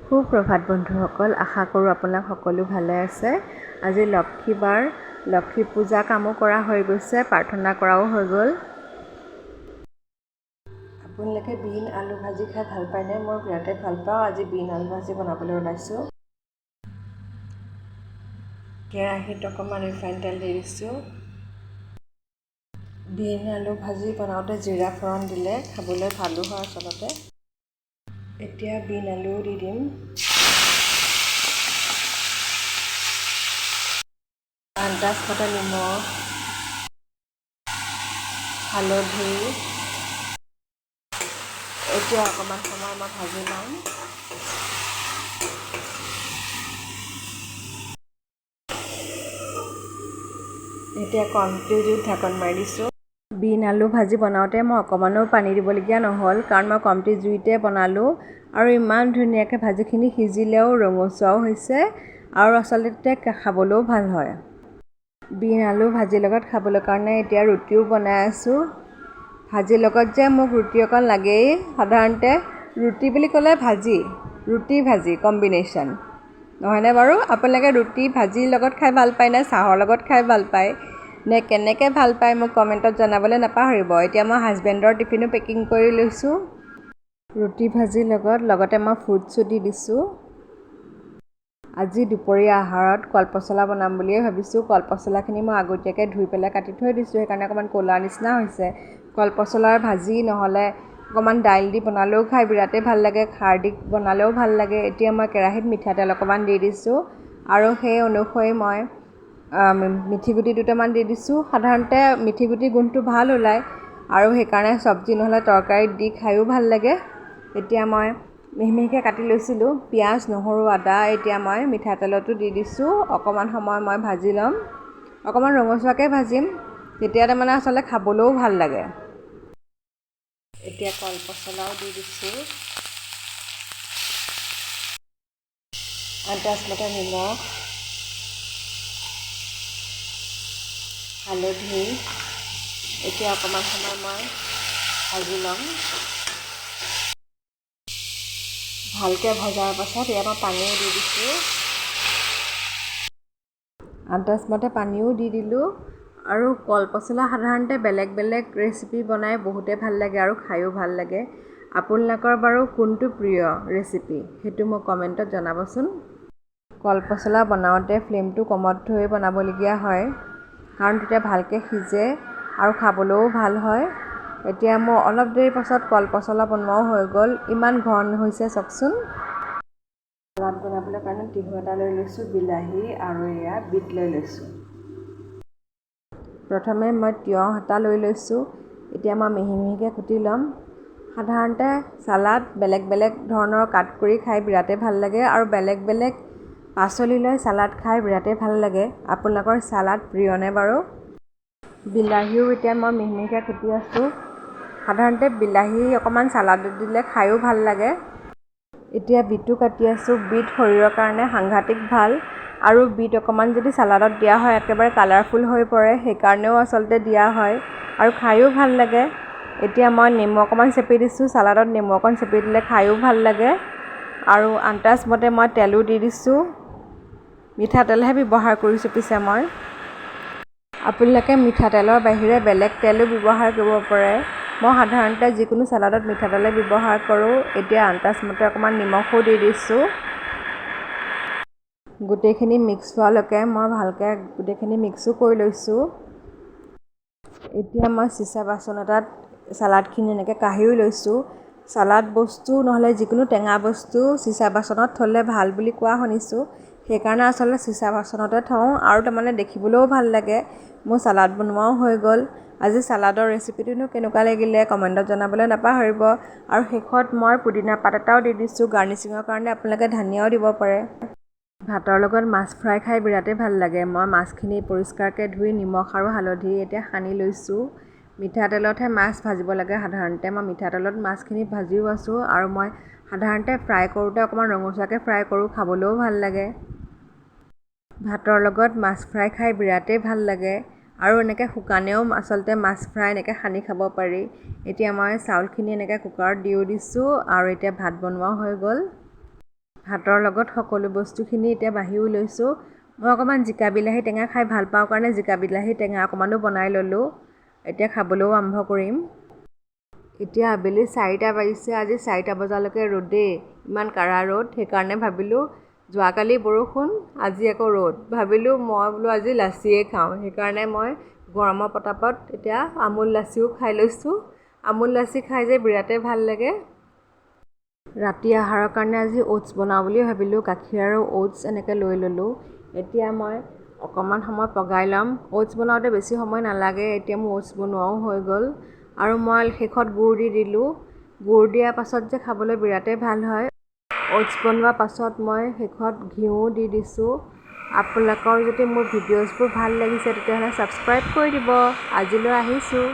সুপ্ৰভাত বন্ধুসকল, আশা কৰোঁ আপোনালোক সকলো ভালে আছে। আজি লক্ষীবাৰ, লক্ষী পূজা কামো কৰা হৈ গৈছে, প্ৰাৰ্থনা কৰাও হৈ গ'ল। আপোনালোকে বিন আলু ভাজি খাই ভাল পায়নে? মই বিৰাটেই ভাল পাওঁ। আজি বিন আলু ভাজি বনাবলৈ ওলাইছোঁ। কেৰাহীত অকণমান ৰিফাইন তেল দি দিছোঁ। বিন আলু ভাজি বনাওঁতে জিৰা ফোৰণ দিলে খাবলৈ ভালো হয় আচলতে। এতিয়া বিন আলুও দি দিম। আন্দাজ মতে নিমখ, হালধি, এতিয়া অকণমান সময় মই ভাজি লওঁ। এতিয়া কমপ্লিট জুইত ঢাকন মাৰি দিছোঁ। বিন আলু ভাজি বনাওঁতে মই অকণমানো পানী দিবলগীয়া নহ'ল, কাৰণ মই কমটি জুইতে বনালোঁ আৰু ইমান ধুনীয়াকৈ ভাজিখিনি সিজিলেও ৰঙচুৱাও হৈছে আৰু আচলতে খাবলৈও ভাল হয়। বিন আলু ভাজিৰ লগত খাবলৈ কাৰণে এতিয়া ৰুটিও বনাই আছোঁ। ভাজিৰ লগত যে মোক ৰুটি অকণ লাগেই। সাধাৰণতে ৰুটি বুলি ক'লে ৰুটি ভাজি কম্বিনেশ্যন নহয়নে বাৰু? আপোনালোকে ৰুটি ভাজিৰ লগত খাই ভাল পায় নে চাহৰ লগত খাই ভাল পায় নে কেনেকৈ ভাল পায় মোক কমেণ্টত জনাবলৈ নাপাহৰিব। এতিয়া মই হাজবেণ্ডৰ টিফিনো পেকিং কৰি লৈছোঁ। ৰুটি ভাজিৰ লগতে মই ফ্ৰুটছো দি দিছোঁ। আজি দুপৰীয়া আহাৰত কলপচলা বনাম বুলিয়ে ভাবিছোঁ। কলপচলাখিনি মই আগতীয়াকৈ ধুই পেলাই কাটি থৈ দিছোঁ, সেইকাৰণে অকণমান ক'লা নিচিনা হৈছে। কলপচলাৰ ভাজি নহ'লে অকণমান দাইল দি বনালেও খাই বিৰাটেই ভাল লাগে, খাৰ দি বনালেও ভাল লাগে। এতিয়া মই কেৰাহীত মিঠাতেল অকণমান দি দিছোঁ আৰু সেই অনুসৰি মই মিঠিগুটি দুটামান দি দিছোঁ। সাধাৰণতে মিঠিগুটিৰ গোন্ধটো ভাল ওলায় আৰু সেইকাৰণে চব্জি নহ'লে তৰকাৰীত দি খায়ো ভাল লাগে। এতিয়া মই মিহি মিহিকৈ কাটি লৈছিলোঁ পিঁয়াজ, নহৰু, আদা। এতিয়া মই মিঠাতেলতো দি দিছোঁ। অকণমান সময় মই ভাজি ল'ম, অকণমান ৰঙচুৱাকৈ ভাজিম, তেতিয়া তাৰমানে আচলতে খাবলৈও ভাল লাগে। এতিয়া কলপচলাও দি দিছোঁ। আন্দাজ মতে নিমখ, হালধি। এতিয়া অকণমান সময় মই ভাজি ল'ম। ভালকৈ ভজাৰ পাছত ইয়াত মই পানীও দি দিছোঁ। আন্দাজ মতে পানীও দি দিলোঁ। আৰু কলপচলা সাধাৰণতে বেলেগ বেলেগ ৰেচিপি বনাই বহুতেই ভাল লাগে আৰু খায়ো ভাল লাগে। আপোনালোকৰ বাৰু কোনটো প্ৰিয় ৰেচিপি সেইটো মোক কমেণ্টত জনাবচোন। কলপচলা বনাওঁতে ফ্লেমটো কমত থৈ বনাবলগীয়া হয়, কাৰণ তেতিয়া ভালকৈ সিজে আৰু খাবলৈও ভাল হয়। এতিয়া মোৰ অলপ দেৰি পাছত কলপচলা বনোৱাও হৈ গ'ল। ইমান ঘন হৈছে চাওকচোন। চালাড বনাবলৈ কাৰণে তিহু এটা লৈ লৈছোঁ, বিলাহী আৰু এয়া বিট লৈ লৈছোঁ। প্ৰথমে মই তিয়ঁহ এটা লৈ লৈছোঁ। এতিয়া মই মিহি মিহিকৈ কুটি ল'ম। সাধাৰণতে চালাড বেলেগ বেলেগ ধৰণৰ কাট কৰি খাই বিৰাটেই ভাল লাগে আৰু বেলেগ বেলেগ পাচলি লৈ চালাড খাই বিৰাটেই ভাল লাগে। আপোনালোকৰ চালাড প্ৰিয়নে বাৰু? বিলাহীও এতিয়া মই মিহি মিহিকৈ কুটি আছোঁ। সাধাৰণতে বিলাহী অকণমান চালাডত দিলে খায়ো ভাল লাগে। এতিয়া বিটো কাটি আছোঁ। বিট শৰীৰৰ কাৰণে সাংঘাতিক ভাল আৰু বিট অকণমান যদি চালাডত দিয়া হয় একেবাৰে কালাৰফুল হৈ পৰে, সেইকাৰণেও আচলতে দিয়া হয় আৰু খায়ো ভাল লাগে। এতিয়া মই নেমু অকণমান চেপি দিছোঁ। চালাডত নেমু অকণ চেপি দিলে খায়ো ভাল লাগে। আৰু আন্দাজ মতে মই তেলো দি দিছোঁ। মিঠাতেলহে ব্যৱহাৰ কৰিছোঁ পিছে মই। আপোনালোকে মিঠাতেলৰ বাহিৰে বেলেগ তেলো ব্যৱহাৰ কৰিব পাৰে। মই সাধাৰণতে যিকোনো চালাডত মিঠাতেলে ব্যৱহাৰ কৰোঁ। এতিয়া আন্দাজ মতে অকণমান নিমখো দি দিছোঁ। গোটেইখিনি মিক্স হোৱালৈকে মই ভালকৈ গোটেইখিনি মিক্সো কৰি লৈছোঁ। এতিয়া মই চিচা বাচন এটাত চালাডখিনি এনেকৈ কাঢ়িও লৈছোঁ। চালাড বস্তু নহ'লে যিকোনো টেঙা বস্তু চিচা বাচনত থ'লে ভাল বুলি কোৱা শুনিছোঁ, সেইকাৰণে আচলতে চিচা বাচনতে থওঁ আৰু তাৰমানে দেখিবলৈও ভাল লাগে। মোৰ চালাড বনোৱাও হৈ গ'ল। আজি চালাডৰ ৰেচিপিটোনো কেনেকুৱা লাগিলে কমেণ্টত জনাবলৈ নাপাহৰিব। আৰু শেষত মই পুদিনা পাত এটাও দি দিছোঁ গাৰ্নিচিঙৰ কাৰণে। আপোনালোকে ধনিয়াও দিব পাৰে। ভাতৰ লগত মাছ ফ্ৰাই খাই বিৰাটেই ভাল লাগে। মই মাছখিনি পৰিষ্কাৰকৈ ধুই নিমখ আৰু হালধি এতিয়া সানি লৈছোঁ। মিঠাতেলতহে মাছ ভাজিব লাগে সাধাৰণতে। মই মিঠাতেলত মাছখিনি ভাজিও আছোঁ আৰু মই সাধাৰণতে ফ্ৰাই কৰোঁতে অকণমান ৰঙচুৱাকৈ ফ্ৰাই কৰোঁ, খাবলৈও ভাল লাগে। ভাতৰ লগত মাছ ফ্ৰাই খাই বিৰাটেই ভাল লাগে আৰু এনেকৈ শুকানেও আচলতে মাছ ফ্ৰাই এনেকৈ সানি খাব পাৰি। এতিয়া মই চাউলখিনি এনেকৈ কুকাৰত দিও দিছোঁ আৰু এতিয়া ভাত বনোৱাও হৈ গ'ল। ভাতৰ লগত সকলো বস্তুখিনি এতিয়া বাঢ়িও লৈছোঁ। মই অকণমান জিকা বিলাহী টেঙা খাই ভাল পাওঁ কাৰণে জিকা বিলাহী টেঙা অকণমানো বনাই ল'লোঁ। এতিয়া খাবলৈও আৰম্ভ কৰিম। এতিয়া আবেলি 4টা বাজিছে। আজি 4টা বজালৈকে ৰ'দেই, ইমান কাঢ়া ৰ'দ। সেইকাৰণে ভাবিলোঁ যোৱাকালি বৰষুণ, আজি আকৌ ৰ'দ। ভাবিলোঁ মই বোলো আজি লাচিয়ে খাওঁ। সেইকাৰণে মই গৰমৰ পতাপত এতিয়া আমুল লাচিও খাই লৈছোঁ। আমুল লাচি খাই যে বিৰাটেই ভাল লাগে। ৰাতি আহাৰৰ কাৰণে আজি অ'টছ বনাওঁ বুলি ভাবিলোঁ। গাখীৰ আৰু অ'টছ এনেকৈ লৈ ল'লোঁ। এতিয়া মই অকণমান সময় পগাই ল'ম। অ'টছ বনাওঁতে বেছি সময় নালাগে। এতিয়া মোৰ অ'টছ বনোৱাও হৈ গ'ল। আৰু মই শেষত গুড় দি দিলোঁ। গুড় দিয়াৰ পাছত যে খাবলৈ বিৰাটেই ভাল হয়। অ'টছ বনোৱাৰ পাছত মই শেষত ঘিউ দি দিছোঁ। আপোনালোকৰ যদি মোৰ ভিডিঅ'ছবোৰ ভাল লাগিছে তেতিয়াহ'লে ছাবস্ক্ৰাইব কৰি দিব। আজিলৈ আহিছোঁ।